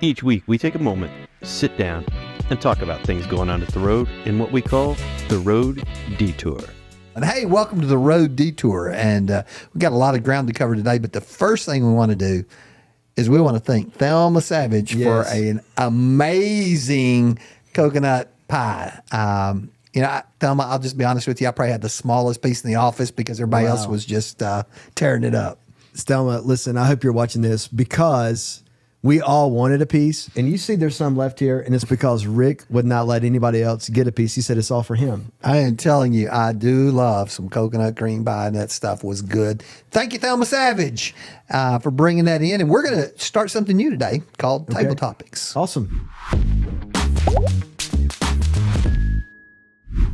Each week, we take a moment, sit down, and talk about things going on at the road in what we call the Road Detour. And hey, welcome to the Road Detour. And we got a lot of ground to cover today, but the first thing we want to do is we want to thank Thelma Savage for an amazing coconut pie. Thelma, I'll just be honest with you, I probably had the smallest piece in the office because everybody else was just tearing it up. Thelma, listen, I hope you're watching this because we all wanted a piece, and you see there's some left here, and it's because Rick would not let anybody else get a piece. He said it's all for him. I am telling you, I do love some coconut cream pie, and that stuff was good. Thank you, Thelma Savage, for bringing that in. And we're going to start something new today called Table Topics. Awesome.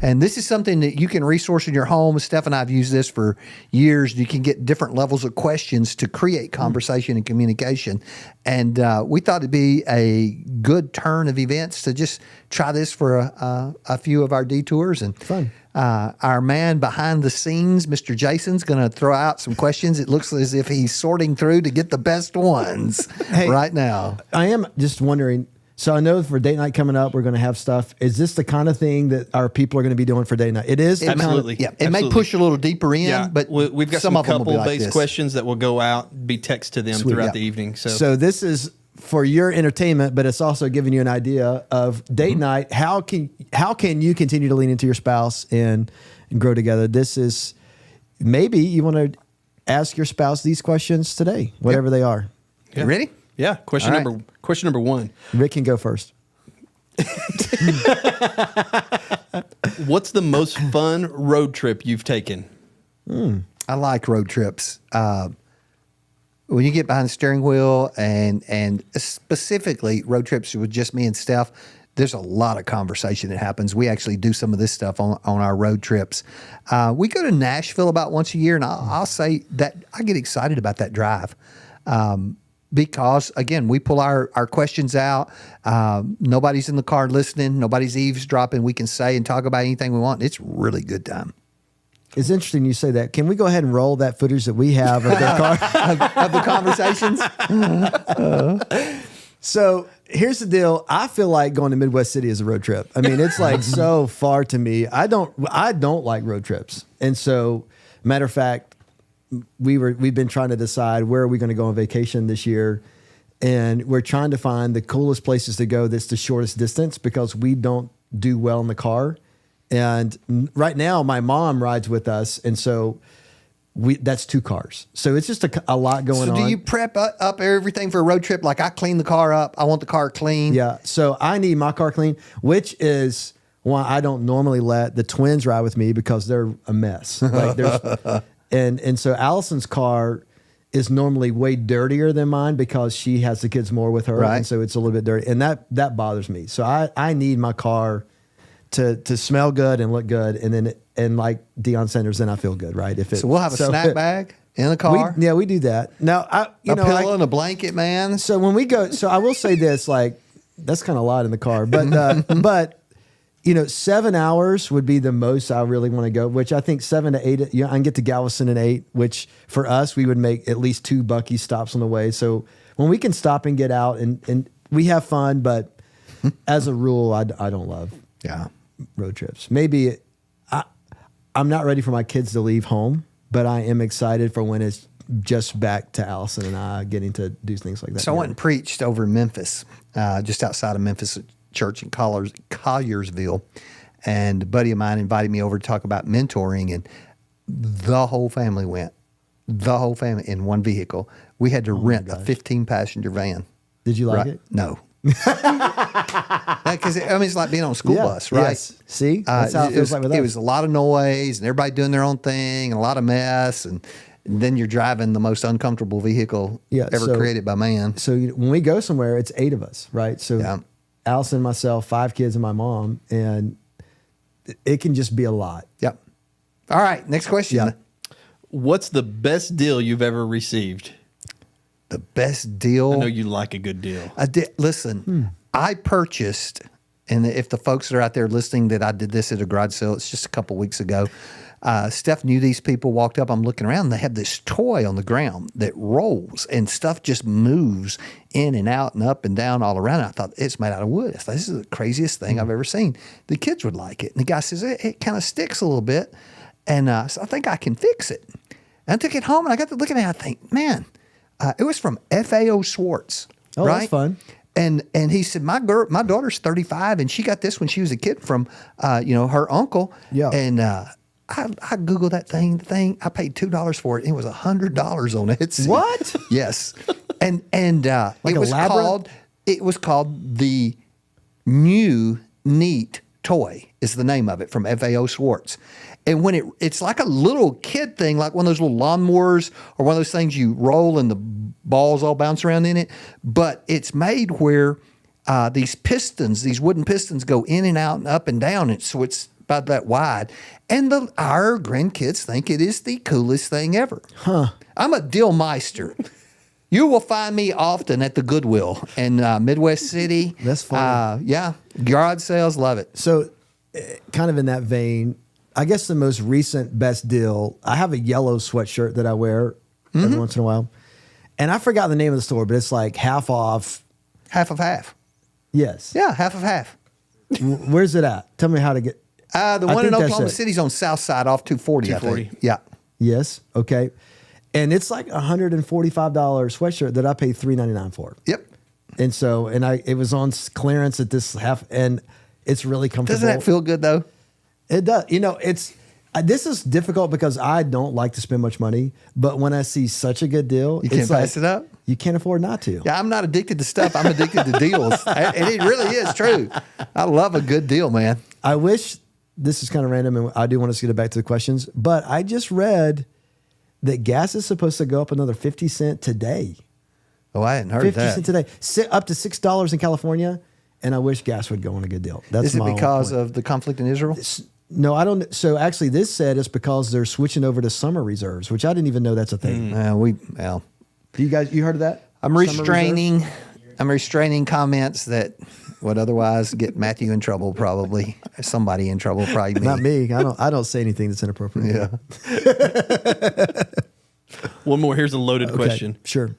And this is something that you can resource in your home. Steph and I have used this for years. You can get different levels of questions to create conversation and communication. And we thought it'd be a good turn of events to just try this for a few of our detours. And fun. Our man behind the scenes, Mr. Jason's going to throw out some questions. It looks as if he's sorting through to get the best ones right now. I am just wondering. So I know for date night coming up, we're going to have stuff. Is this the kind of thing that our people are going to be doing for date night? It is? Absolutely. It may push a little deeper in, but we've got some couple-based questions that will go out, be text to them throughout the evening. So this is for your entertainment, but it's also giving you an idea of date night. How can you continue to lean into your spouse and grow together? This is maybe you want to ask your spouse these questions today, whatever they are. Yeah. You ready? Yeah. Question number one. Rick can go first. What's the most fun road trip you've taken? I like road trips. When you get behind the steering wheel and specifically road trips with just me and Steph, there's a lot of conversation that happens. We actually do some of this stuff on our road trips. We go to Nashville about once a year, and I'll say that I get excited about that drive. Because, again, we pull our questions out. Nobody's in the car listening. Nobody's eavesdropping. We can say and talk about anything we want. It's really good time. It's interesting you say that. Can we go ahead and roll that footage that we have of the car? of the conversations? So here's the deal. I feel like going to Midwest City is a road trip. I mean, it's like so far to me. I don't like road trips. And so, matter of fact, we've been trying to decide where are we going to go on vacation this year, and we're trying to find the coolest places to go that's the shortest distance because we don't do well in the car. And right now my mom rides with us, and so that's 2 cars. So it's just a lot going on. So do you prep up everything for a road trip? Like I clean the car up. I want the car clean. Yeah. So I need my car clean, which is why I don't normally let the twins ride with me because they're a mess. Like there's And so Allison's car is normally way dirtier than mine because she has the kids more with her. Right. And so it's a little bit dirty. And that bothers me. So I need my car to smell good and look good. And like Deion Sanders, then I feel good, right? So we'll have a snack bag in the car? We do that. Now, a pillow and a blanket, man. So when we go, so I will say this, like, that's kind of a lot in the car. But 7 hours would be the most I really want to go, which I think 7 to 8, I can get to Galveston in 8, which for us, we would make at least 2 Buc-ee stops on the way. So when we can stop and get out and we have fun, but as a rule, I don't love road trips. Maybe I'm not ready for my kids to leave home, but I am excited for when it's just back to Allison and I getting to do things like that. So I went and preached over in Memphis, just outside of Memphis, church in Colliersville, and a buddy of mine invited me over to talk about mentoring, and the whole family went. The whole family in one vehicle. We had to rent a 15-passenger van. Did you like it? No. Because it's like being on a school bus, right? Yes. See, that's how it feels like with us. It was a lot of noise and everybody doing their own thing and a lot of mess, and then you're driving the most uncomfortable vehicle ever created by man. So when we go somewhere, it's 8 of us, right? So Allison, myself, 5 kids, and my mom, and it can just be a lot. Yep. All right, next question. Yeah. What's the best deal you've ever received? The best deal? I know you like a good deal. Listen, I purchased, and if the folks that are out there listening that I did this at a garage sale, it's just a couple weeks ago, Steph knew these people, walked up. I'm looking around, and they have this toy on the ground that rolls, and stuff just moves in and out and up and down all around. And I thought, it's made out of wood. I thought, this is the craziest thing I've ever seen. The kids would like it. And the guy says, it kind of sticks a little bit. And so I think I can fix it. And I took it home, and I got to look at it, and I think, man, it was from FAO Schwartz. Oh, right? That's fun. And he said, my daughter's 35, and she got this when she was a kid from, her uncle. Yeah. And I Googled that thing. The thing, I paid $2 for it. It was $100 on Etsy. What? Yes. And Like it was called the New Neat Toy is the name of it from FAO Schwartz. And when it's like a little kid thing, like one of those little lawnmowers or one of those things you roll and the balls all bounce around in it. But it's made where these wooden pistons go in and out and up and down. And so it's about that wide. And our grandkids think it is the coolest thing ever. Huh. I'm a deal meister. You will find me often at the Goodwill in Midwest City. That's funny. Yeah. Garage sales, love it. So, kind of in that vein, I guess the most recent best deal, I have a yellow sweatshirt that I wear every once in a while. And I forgot the name of the store, but it's like half off. Half of half. Yes. Yeah, half of half. Where's it at? Tell me how to get. The one in Oklahoma City's on South Side off 240, I 240. think. Yeah. Yes. Okay. And it's like $145 sweatshirt that I paid $3.99 for. Yep. And so, it was on clearance at this half, and it's really comfortable. Doesn't that feel good, though? It does. This is difficult because I don't like to spend much money, but when I see such a good deal, You can't pass it up? You can't afford not to. Yeah, I'm not addicted to stuff. I'm addicted to deals. And it really is true. I love a good deal, man. I wish, this is kind of random, and I do want us to get back to the questions, but I just read that gas is supposed to go up another 50 cents today. Oh, I hadn't heard 50 that. cents today. Up to $6 in California, and I wish gas would go on a good deal. That's Is it my because point. of the conflict in Israel? No, I don't. So actually, this said it's because they're switching over to summer reserves, which I didn't even know that's a thing. You heard of that? I'm restraining comments that would otherwise get Matthew in trouble, probably. Somebody in trouble, probably me. Not me. I don't say anything that's inappropriate. Yeah. One more. Here's a loaded Okay, question. Sure.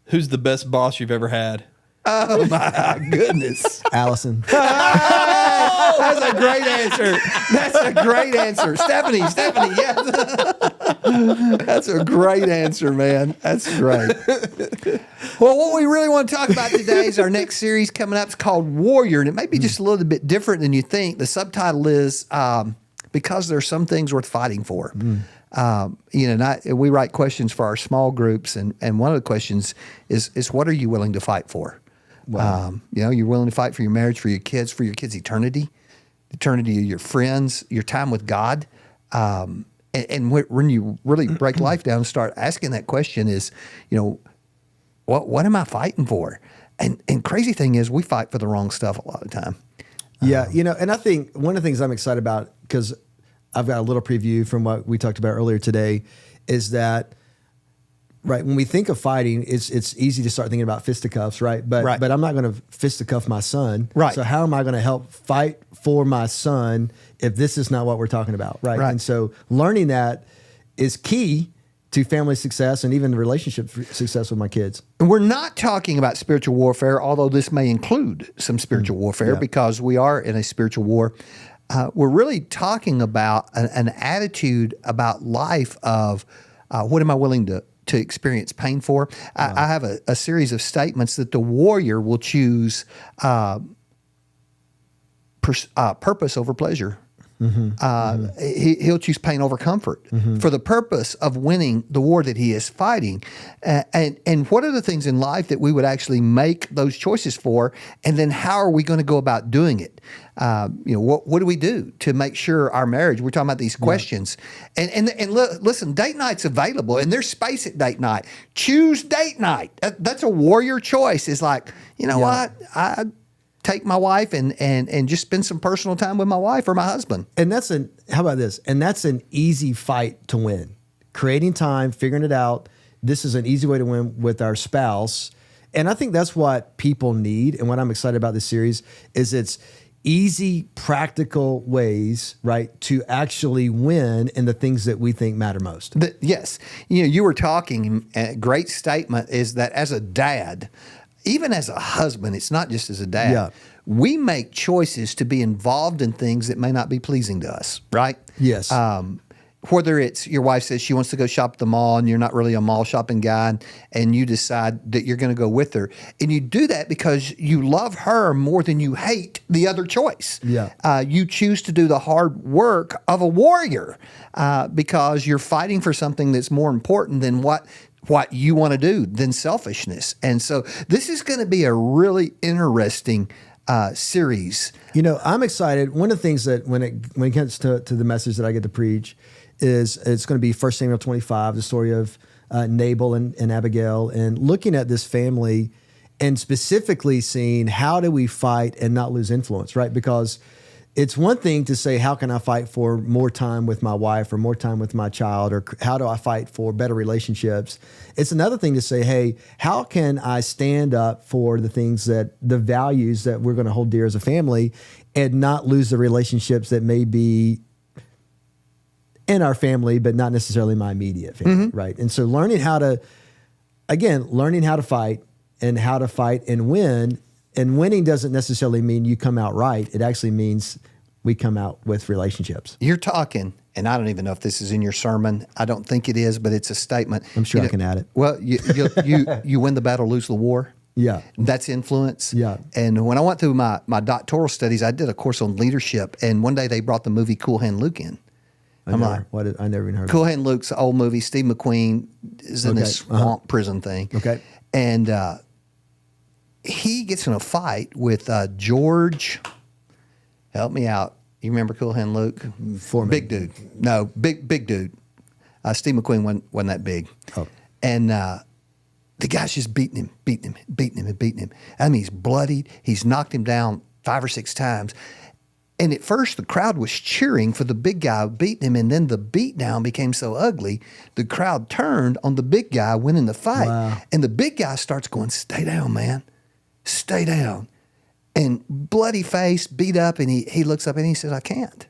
Who's the best boss you've ever had? Oh, my goodness. Allison. That's a great answer. That's a great answer. Stephanie, yes. That's a great answer, man. That's great. Well, what we really want to talk about today is our next series coming up. It's called Warrior, and it may be just a little bit different than you think. The subtitle is Because There Are Some Things Worth Fighting For. We write questions for our small groups, and one of the questions is what are you willing to fight for? Wow. You're willing to fight for your marriage, for your kids' eternity of your friends, your time with God. And when you really break life down and start asking that question is, what am I fighting for? And crazy thing is we fight for the wrong stuff a lot of the time. Yeah. And I think one of the things I'm excited about, because I've got a little preview from what we talked about earlier today, is that, right, when we think of fighting, it's easy to start thinking about fisticuffs, right? But I'm not going to fisticuff my son. Right. So how am I going to help fight for my son if this is not what we're talking about, right? And so learning that is key to family success and even relationship success with my kids. And we're not talking about spiritual warfare, although this may include some spiritual warfare because we are in a spiritual war. We're really talking about an attitude about life of what am I willing to experience pain for. I have a series of statements that the warrior will choose purpose over pleasure. He'll choose pain over comfort for the purpose of winning the war that he is fighting. And what are the things in life that we would actually make those choices for? And then how are we going to go about doing it? What do we do to make sure our marriage? We're talking about these questions. And listen, date night's available, and there's space at date night. Choose date night. That's a warrior choice. It's like, what? I take my wife and just spend some personal time with my wife or my husband. And how about this? And that's an easy fight to win. Creating time, figuring it out. This is an easy way to win with our spouse. And I think that's what people need. And what I'm excited about this series is easy, practical ways, right, to actually win in the things that we think matter most. Yes. You were talking, a great statement is that as a dad, even as a husband, it's not just as a dad. Yeah. We make choices to be involved in things that may not be pleasing to us, right? Yes. Whether it's your wife says she wants to go shop at the mall and you're not really a mall shopping guy, and you decide that you're going to go with her. And you do that because you love her more than you hate the other choice. Yeah. You choose to do the hard work of a warrior because you're fighting for something that's more important than what you want to do, than selfishness. And so this is going to be a really interesting series. I'm excited. One of the things that when it comes to the message that I get to preach is it's going to be 1 Samuel 25, the story of Nabal and Abigail, and looking at this family and specifically seeing how do we fight and not lose influence, right? Because it's one thing to say, how can I fight for more time with my wife or more time with my child, or how do I fight for better relationships? It's another thing to say, hey, how can I stand up for the values that we're going to hold dear as a family and not lose the relationships that may be in our family, but not necessarily my immediate family, right? And so learning how to fight and win. And winning doesn't necessarily mean you come out right. It actually means we come out with relationships. You're talking, and I don't even know if this is in your sermon. I don't think it is, but it's a statement. I'm sure I can add it. Well, you win the battle, lose the war. Yeah. That's influence. Yeah. And when I went through my doctoral studies, I did a course on leadership. And one day they brought the movie Cool Hand Luke in. I never even heard Cool of it. Hand Luke's an old movie. Steve McQueen is in this swamp prison thing. Okay. And he gets in a fight with George. Help me out. You remember Cool Hand Luke? Foreman. Big dude. No, big dude. Steve McQueen wasn't that big. Oh. And the guy's just beating him. I mean, he's bloodied. He's knocked him down 5 or 6 times. And at first, the crowd was cheering for the big guy beating him, and then the beatdown became so ugly, the crowd turned on the big guy winning the fight. Wow. And the big guy starts going, "Stay down, man. Stay down." And bloody face, beat up, and he looks up and he says, I can't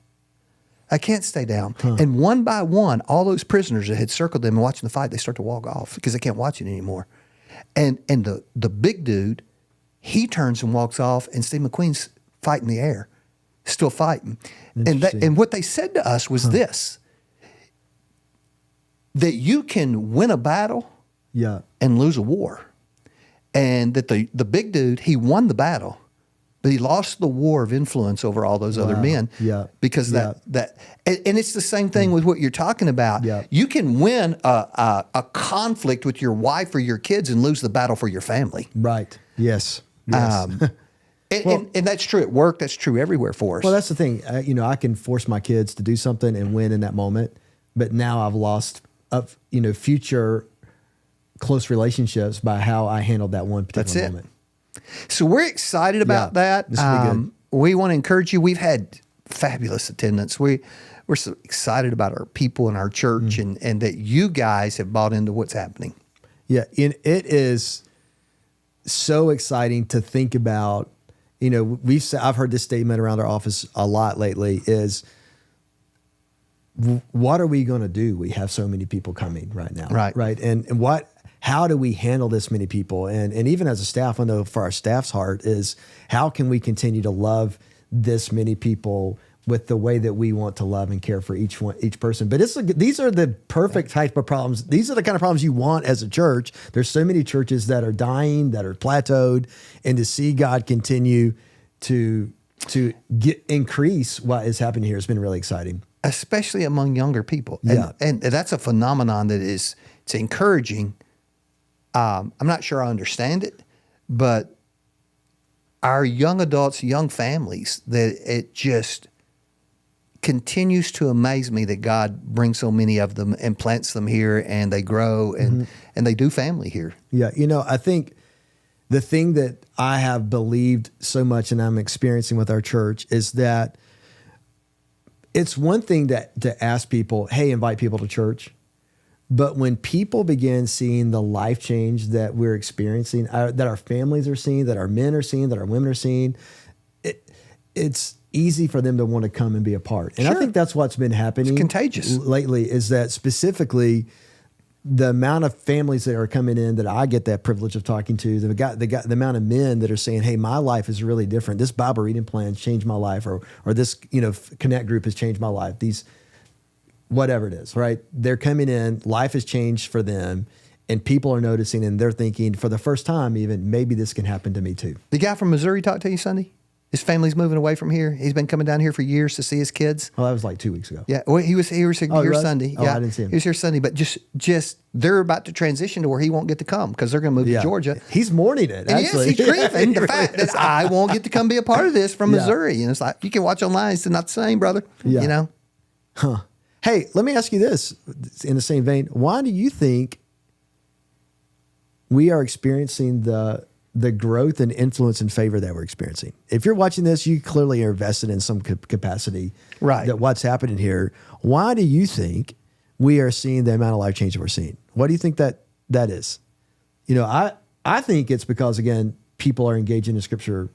stay down. And one by one, all those prisoners that had circled them and watching the fight, they start to walk off because they can't watch it anymore. And the big dude, he turns and walks off, and Steve McQueen's fighting the air. Still fighting. And what they said to us was this, that you can win a battle and lose a war. And that the big dude, he won the battle, but he lost the war of influence over all those other men. Because and it's the same thing with what you're talking about. You can win a conflict with your wife or your kids and lose the battle for your family. Right. Yes. And that's true at work. That's true everywhere for us. Well, that's the thing. I can force my kids to do something and win in that moment, but now I've lost future close relationships by how I handled that one particular moment. So we're excited about that. This will be good. We want to encourage you. We've had fabulous attendance. We're so excited about our people and our church, and that you guys have bought into what's happening. Yeah, and it is so exciting to think about. I've heard this statement around our office a lot lately is, what are we going to do? We have so many people coming right now. Right. And how do we handle this many people? And even as a staff, I know for our staff's heart is, how can we continue to love this many people with the way that we want to love and care for each person? But these are the perfect type of problems. These are the kind of problems you want as a church. There's so many churches that are dying, that are plateaued, and to see God continue to increase what is happening here has been really exciting. Especially among younger people. And that's a phenomenon that it's encouraging. I'm not sure I understand it, but our young adults, young families, that it just continues to amaze me that God brings so many of them and plants them here, and they grow and they do family here. Yeah. I think the thing that I have believed so much and I'm experiencing with our church is that it's one thing to ask people, hey, invite people to church. But when people begin seeing the life change that we're experiencing, that our families are seeing, that our men are seeing, that our women are seeing, it's easy for them to want to come and be a part. And I Sure. think that's what's been happening It's contagious. lately, is that specifically the amount of families that are coming in that I get that privilege of talking to, the amount of men that are saying, hey, my life is really different. This Bible reading plan changed my life, or this, Connect group has changed my life. These, whatever it is, right? They're coming in, life has changed for them, and people are noticing, and they're thinking for the first time even, maybe this can happen to me too. The guy from Missouri talked to you Sunday? His family's moving away from here. He's been coming down here for years to see his kids. Oh, that was like 2 weeks ago. Yeah, well, he was here he was? Sunday. Oh, Yeah, I didn't see him. He was here Sunday, but just they're about to transition to where he won't get to come because they're going to move to Georgia. He's mourning it, And actually. yes, he's grieving the fact that I won't get to come be a part of this from Yeah. Missouri. And it's like, you can watch online. It's not the same, brother. Yeah. Hey, let me ask you this in the same vein. Why do you think we are experiencing the growth and influence and favor that we're experiencing? If you're watching this, you clearly are invested in some capacity. Right. That what's happening here. Why do you think we are seeing the amount of life change that we're seeing? What do you think that is? I think it's because, again, people are engaging in Scripture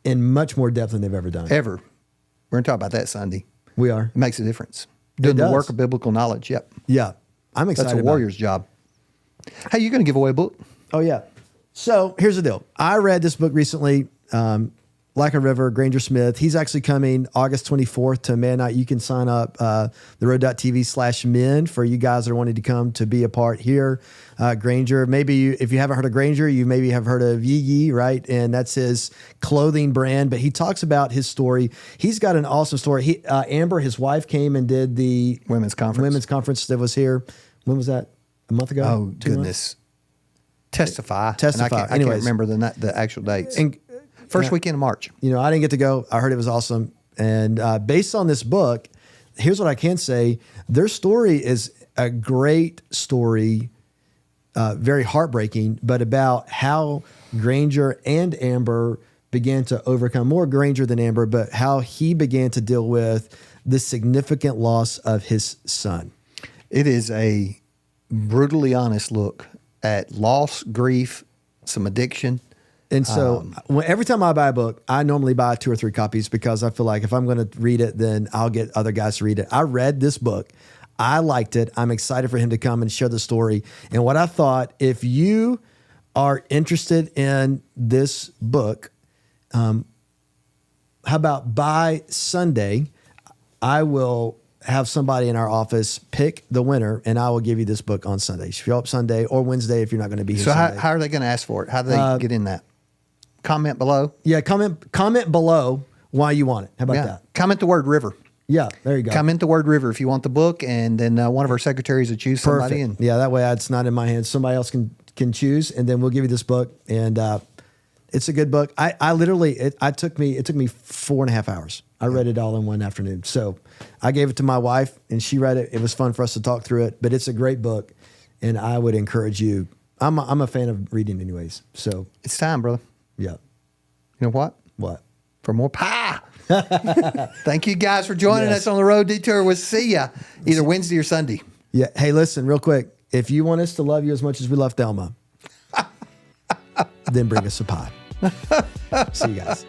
in much more depth than they've ever done. Ever. We're going to talk about that Sunday. We are. It makes a difference. Doing the does. work of biblical knowledge. Yep. Yeah. I'm excited That's a about it. warrior's job. Hey, you're going to give away a book? Oh, yeah. So here's the deal. I read this book recently, Like a River, Granger Smith. He's actually coming August 24th to Man Night. You can sign up TheRoad.tv/men for you guys that are wanting to come to be a part here. Granger, if you haven't heard of Granger, you maybe have heard of Yee, right? And that's his clothing brand. But he talks about his story. He's got an awesome story. Amber, his wife, came and did the Women's conference. that was here. When was that? A month ago? Oh, 2 months? goodness. Testify. Testify. And I can't Anyways. remember the actual dates. And First weekend of March. I didn't get to go. I heard it was awesome. And based on this book, here's what I can say. Their story is a great story, very heartbreaking, but about how Granger and Amber began to overcome, more Granger than Amber, but how he began to deal with the significant loss of his son. It is a brutally honest look at loss, grief, some addiction. And so every time I buy a book, I normally buy 2 or 3 copies because I feel like if I'm going to read it, then I'll get other guys to read it. I read this book. I liked it. I'm excited for him to come and share the story. And what I thought, if you are interested in this book, how about by Sunday, I will have somebody in our office pick the winner, and I will give you this book on Sunday. Show up Sunday or Wednesday if you're not going to be here So Sunday. how are they going to ask for it? How do they get in that? Comment below. Yeah, comment below why you want it. How about that? Comment the word river. Yeah, there you go. Comment the word river if you want the book, and then one of our secretaries will choose somebody. Perfect. And Yeah, that way it's not in my hands. Somebody else can choose, and then we'll give you this book. And it's a good book. I literally it took me 4.5 hours. I read it all in one afternoon. So I gave it to my wife, and she read it. It was fun for us to talk through it. But it's a great book, and I would encourage you. I'm a fan of reading, anyways. So it's time, brother. yeah, You know what? what? For more pie. Thank you guys for joining Yes. us on the road detour. We'll see ya either Wednesday or Sunday. Yeah. Hey, listen, real quick. If you want us to love you as much as we love Thelma, then bring us a pie. See you guys.